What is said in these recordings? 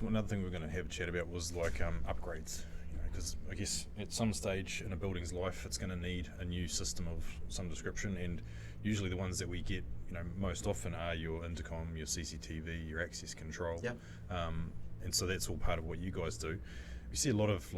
guess another thing we're going to have a chat about was like upgrades. Because I guess at some stage in a building's life, it's going to need a new system of some description, and usually the ones that we get, most often are your intercom, your CCTV, your access control. Yeah. And so that's all part of what you guys do. You see a lot of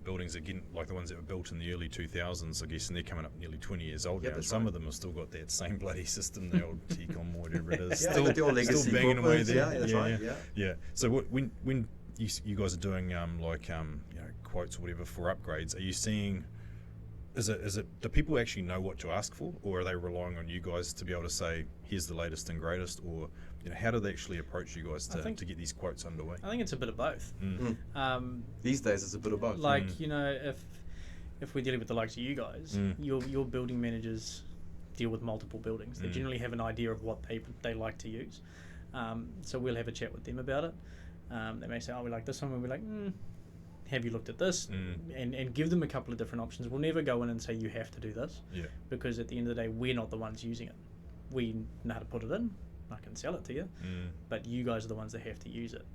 buildings again, like the ones that were built in the early 2000s, I guess, and they're coming up nearly 20 years old now. Some of them have still got that same bloody system, the old TCOM, whatever it is. Still legacy banging away there. Yeah, that's right. Yeah. So when you guys are doing quotes or whatever for upgrades, are you seeing? Is it? Do people actually know what to ask for, or are they relying on you guys to be able to say, "Here's the latest and greatest"? Or how do they actually approach you guys to get these quotes underway? I think it's a bit of both. These days, it's a bit of both. If we're dealing with the likes of you guys, your building managers deal with multiple buildings. They generally have an idea of what they like to use. So we'll have a chat with them about it. They may say, "Oh, we like this one," and we're like, have you looked at this? And give them a couple of different options. We'll never go in and say you have to do this, because at the end of the day, we're not the ones using it. We know how to put it in. I can sell it to you, but you guys are the ones that have to use it.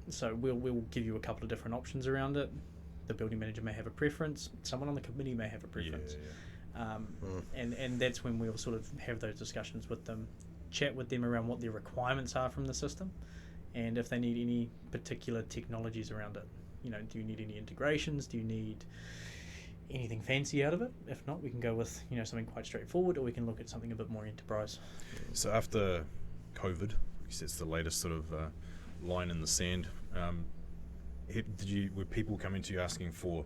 So we'll give you a couple of different options around it. The building manager may have a preference. Someone on the committee may have a preference. And that's when we'll sort of have those discussions with them, chat with them around what their requirements are from the system, and if they need any particular technologies around it. Do you need any integrations? Do you need anything fancy out of it? If not, we can go with something quite straightforward, or we can look at something a bit more enterprise. So after COVID, I guess that's the latest sort of line in the sand. Were people coming to you asking for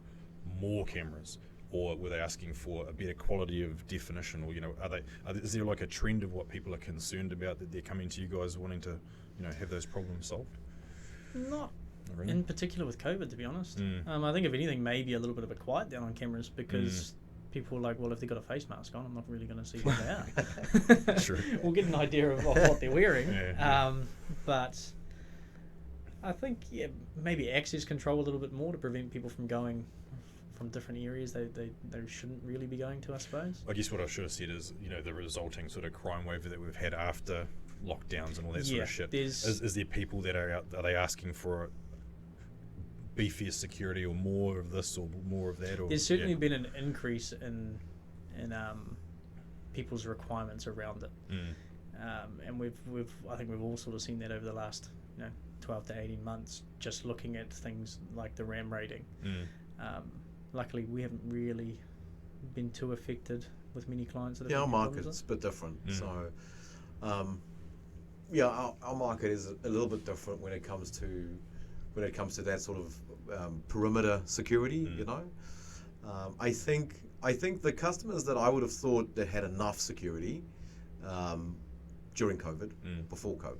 more cameras, or were they asking for a better quality of definition, or is there like a trend of what people are concerned about that they're coming to you guys wanting to have those problems solved? Not really. In particular with COVID, to be honest. I think if anything, maybe a little bit of a quiet down on cameras, because people are like, well, if they've got a face mask on, I'm not really going to see who they are. True. We'll get an idea of what they're wearing. But I think, maybe access control a little bit more to prevent people from going from different areas they shouldn't really be going to, I suppose. I guess what I should have said is, the resulting sort of crime wave that we've had after lockdowns and all that sort of shit. Is there people that are they asking for beefier security, or more of this or more of that? Or, there's certainly been an increase in people's requirements around it. And I think we've all sort of seen that over the last 12 to 18 months, just looking at things like the RAM rating. Luckily, we haven't really been too affected with many clients that have our market's a bit different. So our market is a little bit different when it comes to that sort of perimeter security. I think the customers that I would have thought that had enough security during COVID, before COVID,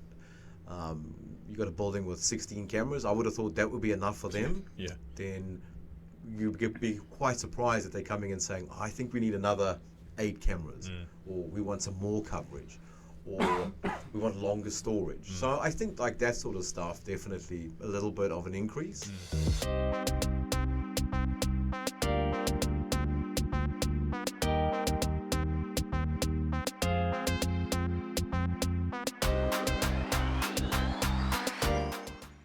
you got a building with 16 cameras. I would have thought that would be enough for them. Then you'd be quite surprised that they're coming and saying, I think we need another 8 cameras, or we want some more coverage, or we want longer storage. So I think like that sort of stuff, definitely a little bit of an increase.